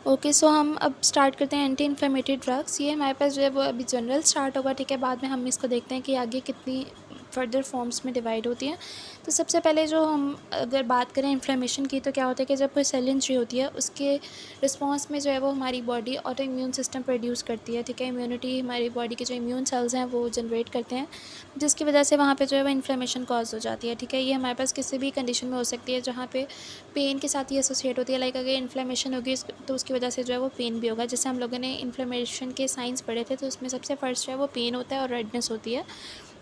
Okay, सो हम अब start करते हैं एंटी इन्फ्लेमेटरी ड्रग्स। ये हमारे पास जो है वो अभी जनरल स्टार्ट होगा, ठीक है। बाद में हम इसको देखते हैं कि आगे कितनी फर्दर फॉर्म्स में डिवाइड होती हैं। तो सबसे पहले जो हम अगर बात करें इन्फ्लेमेशन की, तो क्या होता है कि जब कोई सेल इंजरी होती है, उसके रिस्पॉन्स में जो है वो हमारी body auto immune system produce करती है, ठीक है। इम्यूनिटी हमारी बॉडी के जो इम्यून सेल्स हैं वो जनरेट करते हैं, जिसकी वजह से वहाँ पे जो है वो इन्फ्लेमेशन कॉज हो जाती है, ठीक है। ये हमारे पास किसी भी कंडीशन में हो सकती है जहाँ पे पेन के साथ ये एसोसिएट होती है। लाइक अगर इन्फ्लेमेशन होगी तो उसकी वजह से जो है वो पेन भी होगा। जैसे हम लोगों ने इन्फ्लेमेशन के साइंस पढ़े थे, तो उसमें सबसे फर्स्ट जो है वो पेन होता है और रेडनेस होती है।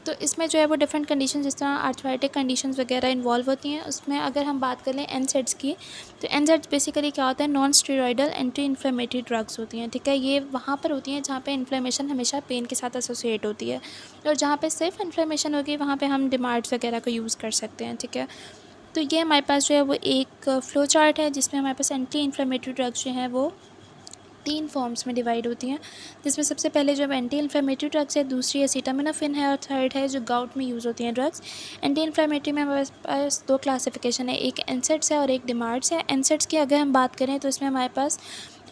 तो इसमें जो है वो डिफरेंट कंडीशन, जिस तरह आर्थराइटिक कंडीशंस वगैरह इन्वॉल्व होती हैं। उसमें अगर हम बात कर लें एनसेड्स की, तो एनसेड्स बेसिकली क्या होता है, non steroidal anti inflammatory drugs होती हैं, ठीक है। ये वहाँ पर होती हैं जहाँ पे इन्फ्लेमेशन हमेशा पेन के साथ एसोसिएट होती है, और जहाँ पे सिर्फ इन्फ्लेमेशन होगी वहाँ पे हम डिमार्ड्स वगैरह को यूज़ कर सकते हैं, ठीक है। तो ये हमारे पास जो है वो एक फ़्लो चार्ट है, जिसमें हमारे पास एंटी इन्फ्लेमेटरी ड्रग्स जो हैं वो 3 फॉर्म्स में डिवाइड होती हैं। जिसमें सबसे पहले जो एंटी इन्फ्लेमेटरी ड्रग्स है, दूसरी एसिटामिनोफेन है, और थर्ड है जो गाउट में यूज़ होती हैं ड्रग्स। एंटी इन्फ्लेमेटरी में हमारे पास 2 क्लासिफिकेशन है, एक एनसेड्स है और एक डिमार्ड्स है। एनसेड्स की अगर हम बात करें तो इसमें हमारे पास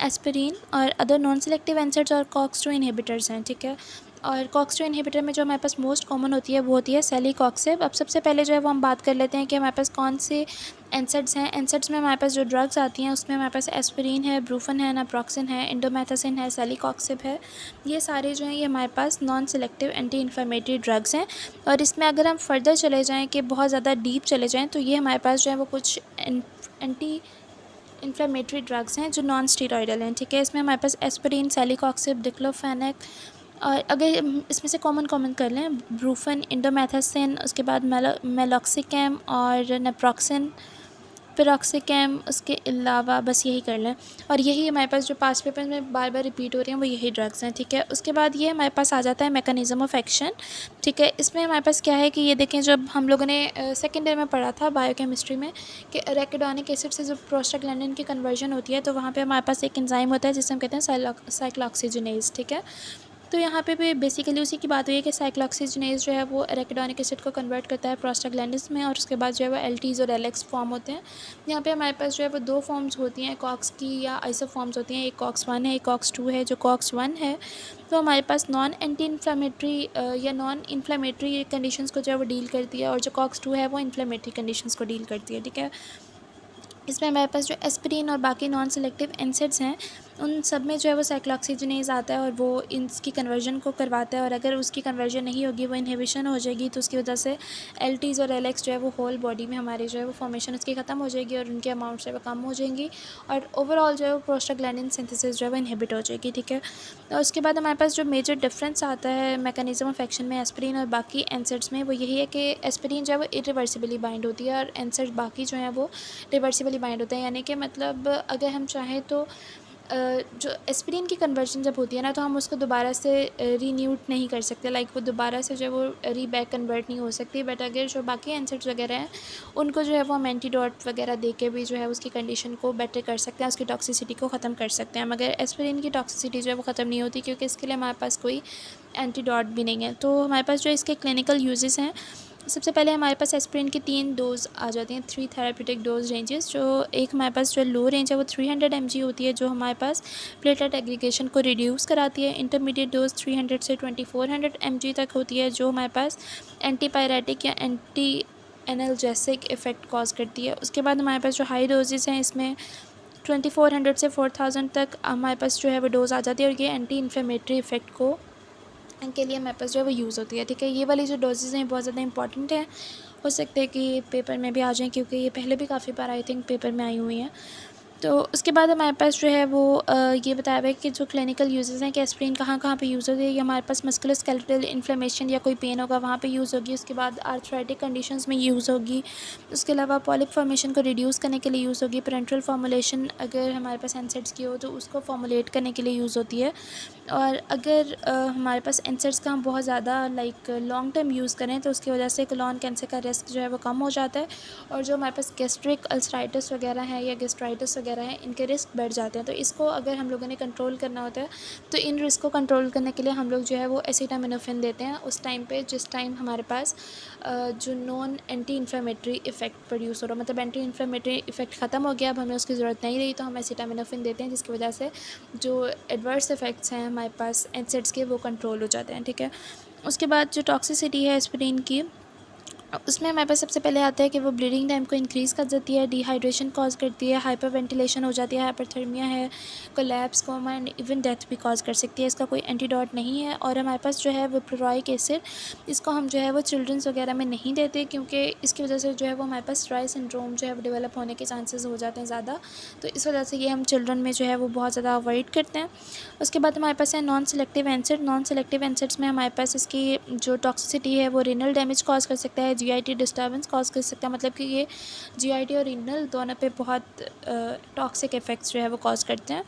एस्पिरिन और अदर नॉन सेलेक्टिव एनसेड्स और कॉक्स-2 इन्हिबिटर्स हैं, ठीक है। और कॉक्स-2 इन्हिबिटर में जो हमारे पास मोस्ट कॉमन होती है वो होती है सेलीकॉक्सिब। अब सबसे पहले जो है वो हम बात कर लेते हैं कि हमारे पास कौन से एनसेड्स हैं। एनसेड्स में हमारे पास जो ड्रग्स आती हैं उसमें हमारे पास एस्पिरिन है, ब्रूफन है, नाप्रॉक्सिन है, इंडोमेथासिन है, सेलीकॉक्सिब है। ये सारे जो हैं ये हमारे पास non selective anti inflammatory drugs हैं। और इसमें अगर हम फर्दर चले जाएँ कि बहुत ज़्यादा डीप चले जाएँ, तो ये हमारे पास जो है वो कुछ एंटी इन्फ्लेमेटरी ड्रग्स हैं जो नॉन स्टेरॉयडल हैं, ठीक है। इसमें हमारे पास एस्पिरिन, सेलीकॉक्सिब, डिक्लोफेनेक, और अगर हम इसमें से कॉमन कर लें, ब्रूफन, इंडोमेथासिन, उसके बाद मेलोक्सिकैम और नेप्रॉक्सिन, पिरोक्सिकैम, उसके अलावा बस यही कर लें। और यही हमारे पास जो पास्ट पेपर में बार बार रिपीट हो रही हैं वो यही ड्रग्स हैं, ठीक है। उसके बाद ये हमारे पास आ जाता है मैकेनिज़्म ऑफ एक्शन, ठीक है। इसमें हमारे पास क्या है कि ये देखें, जब हम लोगों ने सेकेंड ईयर में पढ़ा था बायोकेमिस्ट्री में कि एराकिडोनिक एसिड से जो प्रोस्टाग्लैंडिन की कन्वर्जन होती है, तो वहाँ पे हमारे पास एक एंजाइम होता है जिसे हम कहते हैं साइक्लोऑक्सीजिनेज, ठीक है। तो यहाँ पे भी बेसिकली उसी की बात हुई है कि साइक्लोऑक्सीजिनेज जो है वो एराकिडोनिक एसिड को कन्वर्ट करता है प्रोस्टाग्लैंडिन्स में, और उसके बाद जो है वो एल्टीज़ और एलेक्स फॉर्म होते हैं। यहाँ पे हमारे पास जो है वो 2 फॉर्म्स होती हैं कॉक्स की, या आइसो फॉर्म्स होती हैं। एक कॉक्स 1 है, एक कॉक्स 2 है। जो कॉक्स 1 है तो हमारे पास नॉन एंटी इन्फ्लेमेटरी या नॉन इन्फ्लेमेटरी कंडीशंस को जो है वो डील करती है, और जो कॉक्स 2 है वो इन्फ्लेमेटरी कंडीशंस को डील करती है, ठीक है। इसमें हमारे पास जो एस्पिरिन और बाकी नॉन सेलेक्टिव एनसेड्स हैं, उन सब में जो है वो साइक्लोऑक्सीजिनेज आता है और वो इसकी कन्वर्जन को करवाता है। और अगर उसकी कन्वर्जन नहीं होगी, वो इनहिबिशन हो जाएगी, तो उसकी वजह से एलटीज़ और एलेक्स जो है वो होल बॉडी में हमारे जो है वो फॉर्मेशन उसकी ख़त्म हो जाएगी, और उनके अमाउंट जो है वो कम हो जाएंगी, और ओवरऑल जो है वो प्रोस्टाग्लैंडिन सिंथेसिस जो है वो इनहिबिट हो जाएगी, ठीक है। और उसके बाद हमारे पास जो मेजर डिफरेंस आता है मैकेनिज्म ऑफ एक्शन में एस्पिरिन और बाकी एनसेड्स में, वो यही है कि एस्पिरिन जो है वो इरिवर्सिबली बाइंड होती है, और एनसेड बाकी जो है वो रिवर्सिबली बाइंड होता है। यानी कि मतलब अगर हम चाहें तो जो एस्पिरिन की कन्वर्जन जब होती है ना, तो हम उसको दोबारा से रीन्यूट नहीं कर सकते। लाइक वो दोबारा से जो है वो रीबैक कन्वर्ट नहीं हो सकती। बट अगर जो बाकी एनसेड्स वगैरह हैं, उनको जो है वो हम एंटीडोट वगैरह दे के भी जो है उसकी कंडीशन को बेटर कर सकते हैं, उसकी टॉक्सिसिटी को ख़त्म कर सकते हैं। मगर एस्पिरिन की टॉक्सिसिटी जो है वो ख़त्म नहीं होती, क्योंकि इसके लिए हमारे पास कोई एंटीडोट भी नहीं है। तो हमारे पास जो इसके क्लिनिकल यूजेस हैं, सबसे पहले हमारे पास एस्पिरिन की 3 डोज आ जाती हैं, 3 थेरेप्यूटिक डोज रेंजेस। जो एक हमारे पास जो लो रेंज है वो 300 mg होती है, जो हमारे पास प्लेटलेट एग्रीगेशन को रिड्यूस कराती है। इंटरमीडिएट डोज 300 से 2400 mg तक होती है, जो हमारे पास एंटीपायरेटिक या एंटी एनाल्जेसिक इफ़ेक्ट कॉज करती है। उसके बाद हमारे पास जो हाई डोजेज़ हैं, इसमें 2400 से 4000 तक हमारे पास जो है वो डोज़ आ जाती है, और ये एंटी इन्फ्लेमेटरी इफ़ेक्ट को के लिए हमारे पास जो है वो यूज़ होती है, ठीक है। ये वाली जो डोजेज़ हैं बहुत ज़्यादा इंपॉर्टेंट है, हो सकता है कि पेपर में भी आ जाएँ, क्योंकि ये पहले भी काफ़ी बार आई थिंक पेपर में आई हुई हैं। तो उसके बाद हमारे पास जो है वो ये बताया हुआ है कि जो क्लिनिकल यूजेस हैं कि एस्पिरिन कहाँ कहाँ पे यूज़ होती है। ये हमारे पास मस्कुलोस्केलेटल इन्फ्लेमेशन या कोई पेन होगा वहाँ पे यूज़ होगी। उसके बाद आर्थराइटिक कंडीशंस में यूज़ होगी। उसके अलावा पॉलिप फॉर्मेशन को रिड्यूस करने के लिए यूज़ होगी। पेरेंट्रल फॉर्मुलेशन अगर हमारे पास एनसेड्स की हो तो उसको फॉर्मुलेट करने के लिए यूज़ होती है। और अगर हमारे पास एनसेड्स का हम बहुत ज़्यादा लाइक लॉन्ग टर्म यूज़ करें, तो उसकी वजह से कोलोन कैंसर का रिस्क जो है वो कम हो जाता है। और जो हमारे पास गैस्ट्रिक अल्सराइटिस वगैरह है या गैस्ट्राइटिस वगैरह हैं इनके रिस्क बढ़ जाते हैं। तो इसको अगर हम लोगों ने कंट्रोल करना होता है तो इन रिस्क को कंट्रोल करने के लिए हम लोग जो है वो एसिटामिनोफेन देते हैं उस टाइम पे जिस टाइम हमारे पास जो non anti inflammatory effect produce हो रहा, मतलब एंटी इन्फ्लेमेटरी इफ़ेक्ट ख़त्म हो गया, अब हमें उसकी ज़रूरत नहीं रही, तो हम एसिटामिनोफेन देते हैं, जिसकी वजह से जो एडवर्स इफ़ेक्ट्स हैं हमारे पास एसिड्स के वो कंट्रोल हो जाते हैं। ठीक है, उसके बाद जो टॉक्सिसिटी है एस्पिरिन की, उसमें हमारे पास सबसे पहले आता है कि वो ब्लीडिंग टाइम को इंक्रीज़ कर देती है, डिहाइड्रेशन कॉज करती है, हाइपर वेंटिलेशन हो जाती है, हाइपरथर्मिया है, collapse, coma and even death भी कॉज कर सकती है। इसका कोई एंटीडोट नहीं है। और हमारे पास जो है वो प्रोराइक एसिड, इसको हम जो है वो चिल्ड्रंस वगैरह में नहीं देते, क्योंकि इसकी वजह से जो है वो हमारे पास ड्राई सिंड्रोम जो है वो डेवलप होने के चांसेस हो जाते हैं ज़्यादा, तो इस वजह से ये हम चिल्ड्रन में जो है वो बहुत ज़्यादा अवॉइड करते हैं। उसके बाद हमारे पास है non selective acid. Non selective acids में हमारे पास इसकी जो टॉक्सिसिटी है वो रीनल डैमेज कॉज कर सकता है, जीआईटी डिस्टर्बेंस कॉज कर सकता है, मतलब कि ये जीआईटी और रीनल दोनों पे बहुत टॉक्सिक इफ़ेक्ट्स जो है वो कॉज करते हैं।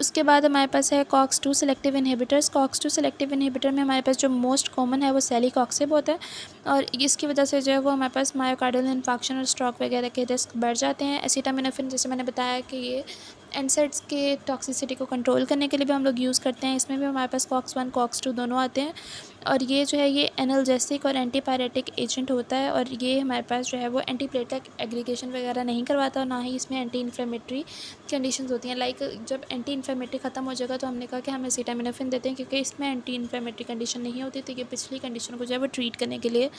उसके बाद हमारे पास है COX-2 selective inhibitors. COX-2 selective inhibitor में हमारे पास जो मोस्ट कॉमन है वो सेलिकॉक्सिब होता है, और इसकी वजह से जो है वो हमारे पास मायोकार्डियल इन्फार्क्शन और स्ट्रोक वगैरह के रिस्क बढ़ जाते हैं। एसिटामिनोफेन, जैसे मैंने बताया कि ये एनसेड्स के टॉक्सिसिटी को कंट्रोल करने के लिए भी हम लोग यूज़ करते हैं। इसमें भी हमारे पास कॉक्स-1 कॉक्स-2 दोनों आते हैं, और ये जो है ये एनाल्जेसिक और एंटीपायरेटिक एजेंट होता है, और ये हमारे पास जो है वो एंटीप्लेटलेट एग्रीगेशन वगैरह नहीं करवाता, और ना ही इसमें एंटी इन्फ्लेमेटरी कंडीशंस होती हैं। लाइक जब एंटी इन्फ्लेमेटरी ख़त्म हो जाएगा तो हमने कहा कि हम एसिटामिनोफेन देते हैं, क्योंकि इसमें एंटी इन्फ्लेमेटरी कंडीशन नहीं होती, तो ये पिछली कंडीशन को जो है वो ट्रीट करने के लिए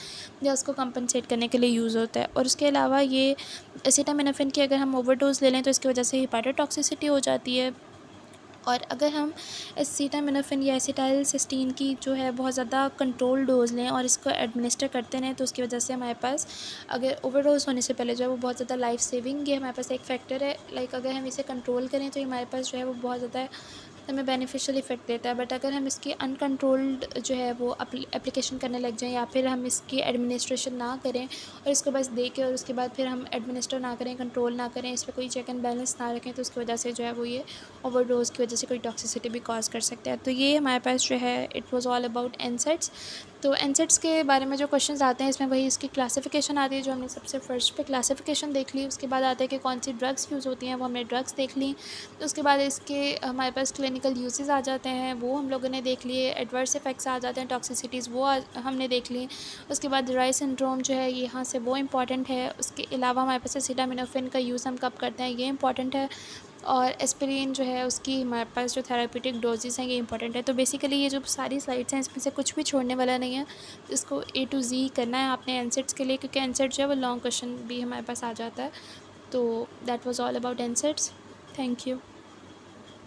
या उसको कंपनसेट करने के लिए यूज़ होता है। और उसके अलावा ये एसिटामिनोफेन की अगर हम ओवरडोज ले लें तो इसकी वजह से हेपाटोटॉक्सिसिटी हो जाती है। और अगर हम एसिटामिनोफेन या एसिटाइलसिस्टीन की जो है बहुत ज़्यादा कंट्रोल डोज लें और इसको एडमिनिस्टर करते रहें, तो उसकी वजह से हमारे पास अगर ओवरडोज होने से पहले जो है वो बहुत ज़्यादा लाइफ सेविंग ये हमारे पास एक फैक्टर है। लाइक अगर हम इसे कंट्रोल करें तो ये हमारे पास जो है वो बहुत ज़्यादा हमें बेनिफिशियल इफ़ेक्ट देता है। बट अगर हम इसकी अनकंट्रोल्ड जो है वो एप्लीकेशन करने लग जाएँ, या फिर हम इसकी एडमिनिस्ट्रेशन ना करें और इसको बस दे के और उसके बाद फिर हम एडमिनिस्टर ना करें, कंट्रोल ना करें, इस पर कोई चेक एंड बैलेंस ना रखें, तो उसकी वजह से जो है वो ये ओवरडोज़ की वजह से कोई टॉक्सिसिटी भी कॉज कर सकता है। तो ये हमारे पास जो है it was all about NSAIDs. तो एनसेड्स के बारे में जो क्वेश्चंस आते हैं इसमें वही इसकी क्लासिफिकेशन आती है, जो हमने सबसे फर्स्ट पे क्लासिफिकेशन देख ली। उसके बाद आता है कि कौन सी ड्रग्स यूज़ होती हैं, वो हमने ड्रग्स देख ली। तो उसके बाद इसके हमारे पास क्लिनिकल यूजेस आ जाते हैं, वो हम लोगों ने देख लिए। एडवर्स इफेक्ट्स आ जाते हैं, टॉक्सिसिटीज़ वो हमने देख ली। उसके बाद ड्राई सिंड्रोम जो है यहाँ से वो इम्पॉर्टेंट है। उसके अलावा हमारे पास एसिटामिनोफेन का यूज़ हम कब करते हैं ये इंपॉर्टेंट है, और एस्पिरिन जो है उसकी हमारे पास जो थेराप्यूटिक डोजेस हैं ये इंपॉर्टेंट है। तो बेसिकली ये जो सारी स्लाइड्स हैं इसमें से कुछ भी छोड़ने वाला नहीं है, तो इसको A to Z करना है आपने एनसेट्स के लिए, क्योंकि एनसेट जो है वो लॉन्ग क्वेश्चन भी हमारे पास आ जाता है। तो that was all about एनसेट्स। Thank you.